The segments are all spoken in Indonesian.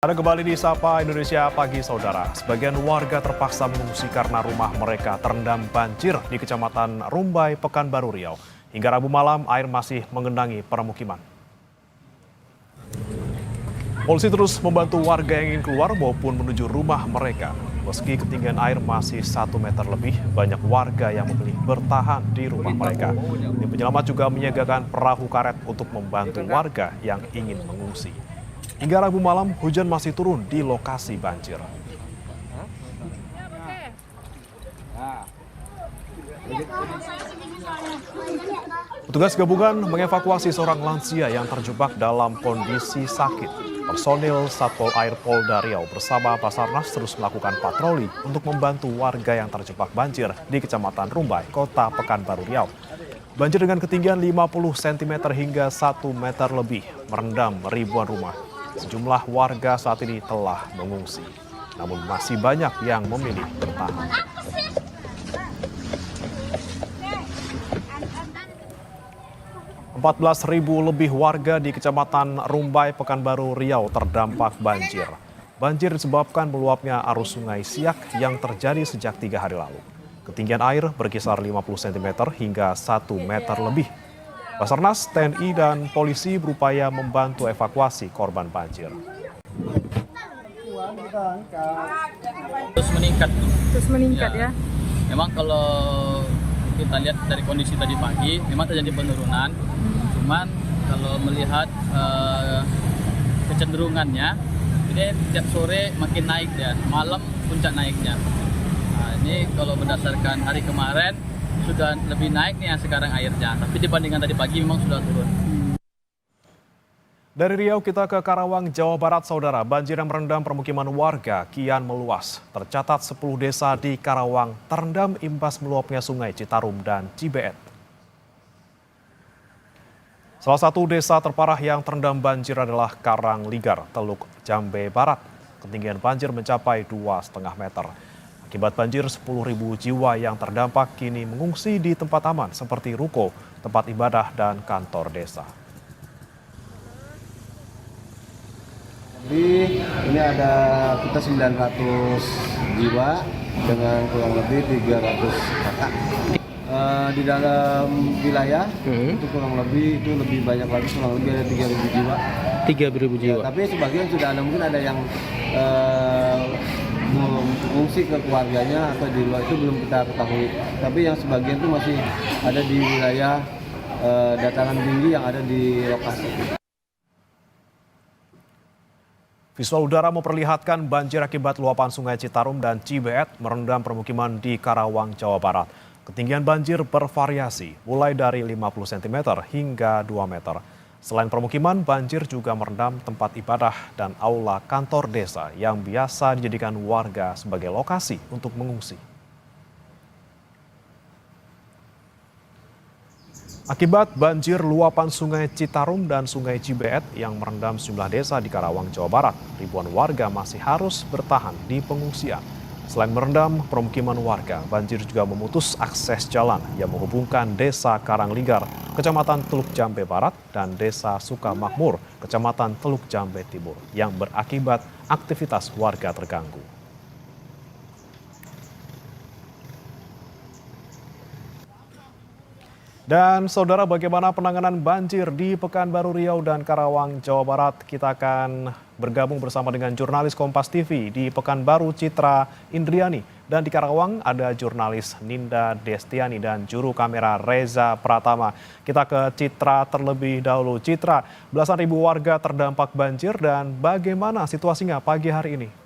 Ada kembali di Sapa Indonesia Pagi Saudara. Sebagian warga terpaksa mengungsi karena rumah mereka terendam banjir di Kecamatan Rumbai, Pekanbaru Riau. Hingga Rabu malam, air masih mengendangi permukiman. Polisi terus membantu warga yang ingin keluar maupun menuju rumah mereka. Meski ketinggian air masih 1 meter lebih, banyak warga yang memilih bertahan di rumah mereka. Tim penyelamat juga menyiagakan perahu karet untuk membantu warga yang ingin mengungsi. Hingga Rabu malam, hujan masih turun di lokasi banjir. Petugas gabungan mengevakuasi seorang lansia yang terjebak dalam kondisi sakit. Personil Satpol Air Polda Riau bersama Basarnas terus melakukan patroli untuk membantu warga yang terjebak banjir di Kecamatan Rumbai, Kota Pekanbaru Riau. Banjir dengan ketinggian 50 cm hingga 1 meter lebih merendam ribuan rumah. Sejumlah warga saat ini telah mengungsi, namun masih banyak yang memilih bertahan. 14.000 lebih warga di Kecamatan Rumbai, Pekanbaru Riau terdampak banjir. Banjir disebabkan meluapnya arus Sungai Siak yang terjadi sejak 3 hari lalu. Ketinggian air berkisar 50 cm hingga 1 meter lebih. Basarnas, TNI, dan polisi berupaya membantu evakuasi korban banjir. Terus meningkat ya. Memang kalau kita lihat dari kondisi tadi pagi, memang terjadi penurunan. Cuman kalau melihat kecenderungannya, ini tiap sore makin naik ya, malam puncak naiknya. Nah, ini kalau berdasarkan hari kemarin sudah lebih naik nih sekarang airnya, tapi dibandingkan tadi pagi memang sudah turun. Dari Riau kita ke Karawang, Jawa Barat, Saudara. Banjir yang merendam permukiman warga kian meluas. Tercatat 10 desa di Karawang terendam imbas meluapnya Sungai Citarum dan Cibeet. Salah satu desa terparah yang terendam banjir adalah Karangligar, Teluk Jambe Barat. Ketinggian banjir mencapai 2,5 meter. Akibat banjir, 10.000 jiwa yang terdampak kini mengungsi di tempat aman seperti ruko, tempat ibadah, dan kantor desa. Jadi ini ada kita 900 jiwa dengan kurang lebih 300 kakak. Di dalam wilayah itu kurang lebih itu lebih banyak lagi, kurang lebih ada 3.000 jiwa. 3.000 jiwa. Ya, tapi sebagian sudah ada, mungkin ada yang mengungsi ke keluarganya atau di luar, itu belum kita ketahui. Tapi yang sebagian itu masih ada di wilayah dataran tinggi yang ada di lokasi. Visual udara memperlihatkan banjir akibat luapan Sungai Citarum dan Cibeet merendam permukiman di Karawang, Jawa Barat. Ketinggian banjir bervariasi, mulai dari 50 cm hingga 2 meter. Selain permukiman, banjir juga merendam tempat ibadah dan aula kantor desa yang biasa dijadikan warga sebagai lokasi untuk mengungsi. Akibat banjir luapan Sungai Citarum dan Sungai Cibeet yang merendam sejumlah desa di Karawang, Jawa Barat, ribuan warga masih harus bertahan di pengungsian. Selain merendam permukiman warga, banjir juga memutus akses jalan yang menghubungkan Desa Karangligar, Kecamatan Teluk Jambe Barat, dan Desa Sukamakmur, Kecamatan Teluk Jambe Timur, yang berakibat aktivitas warga terganggu. Dan saudara, bagaimana penanganan banjir di Pekanbaru Riau dan Karawang, Jawa Barat? Kita akan bergabung bersama dengan jurnalis Kompas TV di Pekanbaru, Citra Indriani. Dan di Karawang ada jurnalis Ninda Destiani dan juru kamera Reza Pratama. Kita ke Citra terlebih dahulu. Citra, belasan ribu warga terdampak banjir dan bagaimana situasinya pagi hari ini?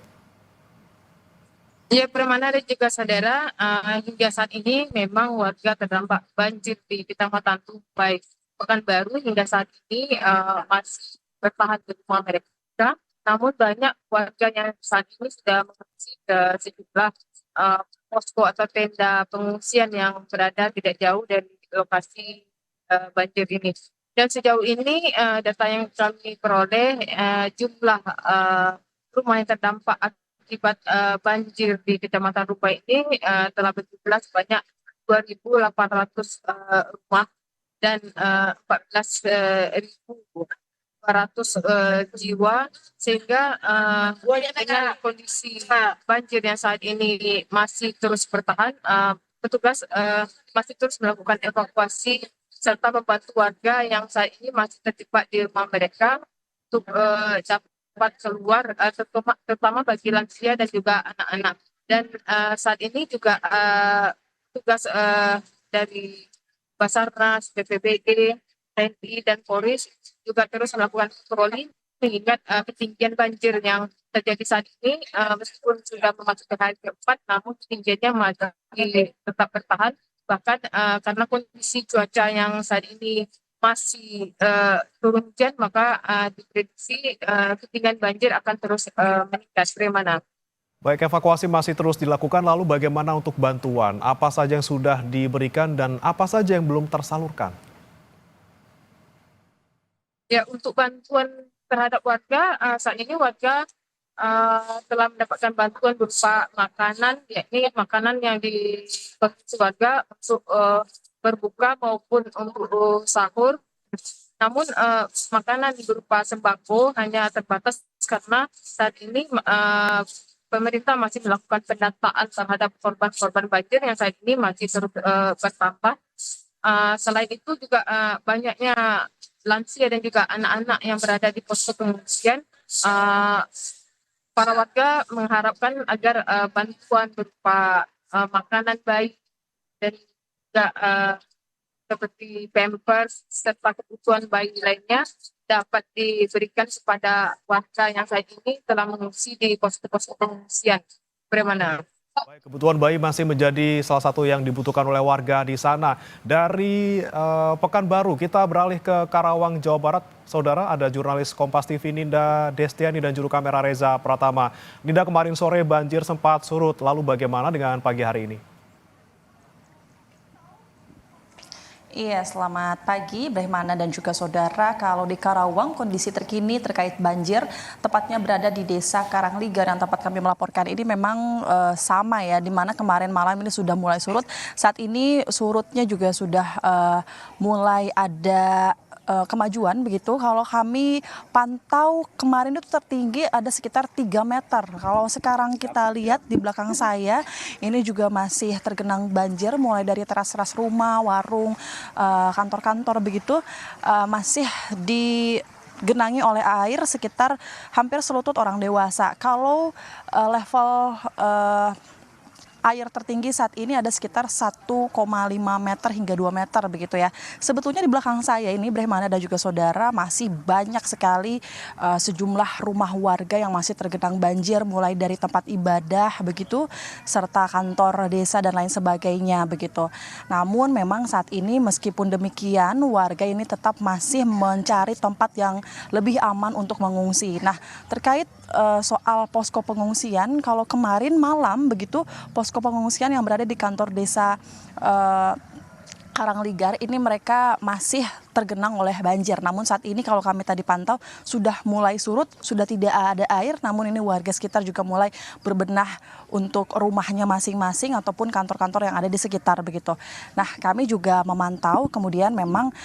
Ya, Permana dan juga saudara, hingga saat ini memang warga terdampak banjir di Kecamatan Rumbai, Pekanbaru hingga saat ini masih bertahan di rumah mereka. Namun banyak warga yang saat ini sudah mengungsi ke sejumlah posko atau tenda pengungsian yang berada tidak jauh dari lokasi banjir ini. Dan sejauh ini data yang kami peroleh, jumlah rumah yang terdampak akibat banjir di Kecamatan Rumbai ini telah berjumlah sebanyak 2.800 rumah dan 14.000 200 jiwa, sehingga dengan kondisi banjir yang saat ini masih terus bertahan, petugas masih terus melakukan evakuasi serta membantu warga yang saat ini masih terjebak di rumah mereka untuk dapat keluar, terutama bagi lansia dan juga anak-anak. Dan saat ini juga tugas dari Basarnas, BPBD, TNI dan Polri juga terus melakukan patroli mengingat ketinggian banjir yang terjadi saat ini, meskipun sudah memasuki hari keempat, namun ketinggiannya masih tetap bertahan. Bahkan karena kondisi cuaca yang saat ini masih turun hujan, maka diprediksi ketinggian banjir akan terus meningkat. Bagaimana? Baik, evakuasi masih terus dilakukan, lalu bagaimana untuk bantuan? Apa saja yang sudah diberikan dan apa saja yang belum tersalurkan? Ya, untuk bantuan terhadap warga, saat ini warga telah mendapatkan bantuan berupa makanan, yakni makanan yang dikonsumsi warga untuk berbuka maupun untuk sahur. Namun makanan berupa sembako hanya terbatas karena saat ini pemerintah masih melakukan pendataan terhadap korban-korban banjir yang saat ini masih terus bertambah. Selain itu juga banyaknya lansia dan juga anak-anak yang berada di posko pengungsian. Para warga mengharapkan agar bantuan berupa makanan bayi dan juga seperti pampers serta kebutuhan bayi lainnya dapat diberikan kepada warga yang saat ini telah mengungsi di posko-posko pengungsian. Bagaimana? Baik, kebutuhan bayi masih menjadi salah satu yang dibutuhkan oleh warga di sana. Dari Pekanbaru, kita beralih ke Karawang, Jawa Barat. Saudara, ada jurnalis Kompas TV Ninda Destiani dan juru kamera Reza Pratama. Ninda, kemarin sore banjir sempat surut, lalu bagaimana dengan pagi hari ini? Iya, selamat pagi Brahmana dan juga saudara. Kalau di Karawang, kondisi terkini terkait banjir, tepatnya berada di Desa Karangligar yang tempat kami melaporkan ini memang sama ya, di mana kemarin malam ini sudah mulai surut. Saat ini surutnya juga sudah mulai ada kemajuan begitu. Kalau kami pantau kemarin itu tertinggi ada sekitar 3 meter. Kalau sekarang kita lihat di belakang saya ini juga masih tergenang banjir, mulai dari teras-teras rumah, warung, kantor-kantor begitu masih digenangi oleh air sekitar hampir selutut orang dewasa. Kalau level air tertinggi saat ini ada sekitar 1,5 meter hingga 2 meter begitu ya. Sebetulnya di belakang saya ini Brahmana dan juga saudara masih banyak sekali sejumlah rumah warga yang masih tergenang banjir, mulai dari tempat ibadah begitu serta kantor desa dan lain sebagainya begitu. Namun memang saat ini meskipun demikian warga ini tetap masih mencari tempat yang lebih aman untuk mengungsi. Nah, terkait soal posko pengungsian, kalau kemarin malam begitu posko pengungsian yang berada di kantor desa Karangligar ini mereka masih tergenang oleh banjir. Namun saat ini kalau kami tadi pantau sudah mulai surut, sudah tidak ada air. Namun ini warga sekitar juga mulai berbenah untuk rumahnya masing-masing ataupun kantor-kantor yang ada di sekitar begitu. Nah, kami juga memantau kemudian memang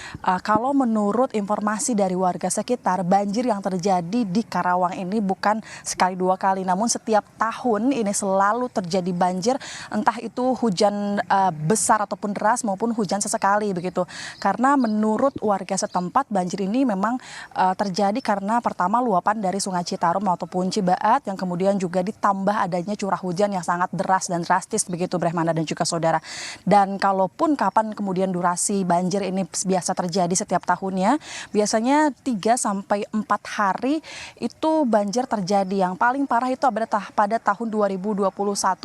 kalau menurut informasi dari warga sekitar, banjir yang terjadi di Karawang ini bukan sekali dua kali, namun setiap tahun ini selalu terjadi banjir, entah itu hujan besar ataupun deras maupun hujan sesekali begitu. Karena menurut warga setempat banjir ini memang terjadi karena pertama luapan dari Sungai Citarum ataupun Cibaat yang kemudian juga ditambah adanya curah hujan yang sangat deras dan drastis begitu Brahmana dan juga saudara. Dan kalaupun kapan kemudian durasi banjir ini biasa terjadi setiap tahunnya, biasanya 3 sampai 4 hari itu banjir terjadi. Yang paling parah itu pada tahun 2021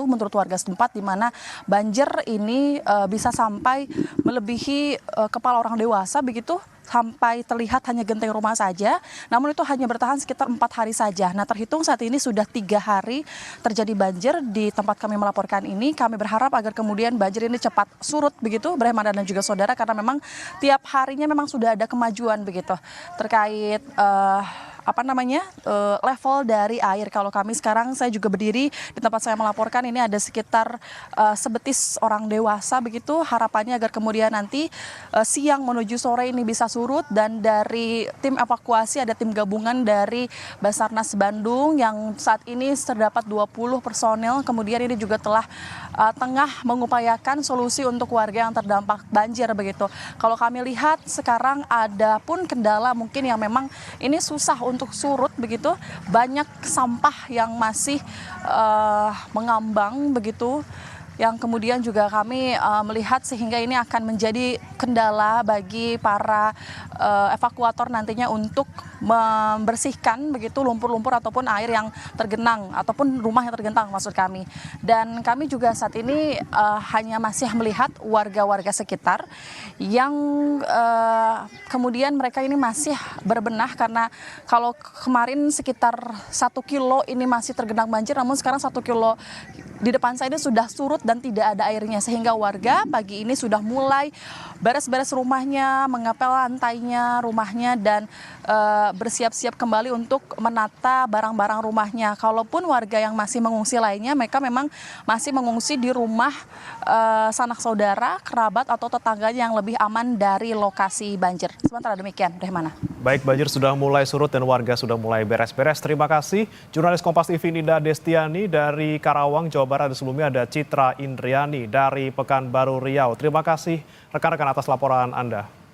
menurut warga setempat, di mana banjir ini bisa sampai melebihi kepala orang dewasa begitu, sampai terlihat hanya genteng rumah saja. Namun itu hanya bertahan sekitar 4 hari saja. Nah, terhitung saat ini sudah 3 hari terjadi banjir di tempat kami melaporkan ini. Kami berharap agar kemudian banjir ini cepat surut begitu Brahmana dan juga saudara, karena memang tiap harinya memang sudah ada kemajuan begitu terkait level dari air. Kalau kami sekarang, saya juga berdiri di tempat saya melaporkan, ini ada sekitar sebetis orang dewasa begitu. Harapannya agar kemudian nanti siang menuju sore ini bisa surut, dan dari tim evakuasi ada tim gabungan dari Basarnas Bandung yang saat ini terdapat 20 personel. Kemudian ini juga telah tengah mengupayakan solusi untuk warga yang terdampak banjir begitu. Kalau kami lihat sekarang ada pun kendala mungkin yang memang ini susah untuk surut begitu, banyak sampah yang masih mengambang begitu, yang kemudian juga kami melihat sehingga ini akan menjadi kendala bagi para evakuator nantinya untuk membersihkan begitu lumpur-lumpur ataupun air yang tergenang ataupun rumah yang tergenang maksud kami. Dan kami juga saat ini hanya masih melihat warga-warga sekitar yang kemudian mereka ini masih berbenah, karena kalau kemarin sekitar 1 kilo ini masih tergenang banjir, namun sekarang 1 kilo di depan saya ini sudah surut dan tidak ada airnya, sehingga warga pagi ini sudah mulai beres-beres rumahnya, mengepel lantainya rumahnya, dan bersiap-siap kembali untuk menata barang-barang rumahnya. Kalaupun warga yang masih mengungsi lainnya, mereka memang masih mengungsi di rumah sanak saudara, kerabat atau tetangganya yang lebih aman dari lokasi banjir. Sementara demikian, Rehmana. Baik, banjir sudah mulai surut dan warga sudah mulai beres-beres. Terima kasih jurnalis Kompas TV Ninda Destiani dari Karawang, Jawa Barat. Dan sebelumnya ada Citra Indriani dari Pekanbaru Riau. Terima kasih rekan-rekan atas laporan Anda.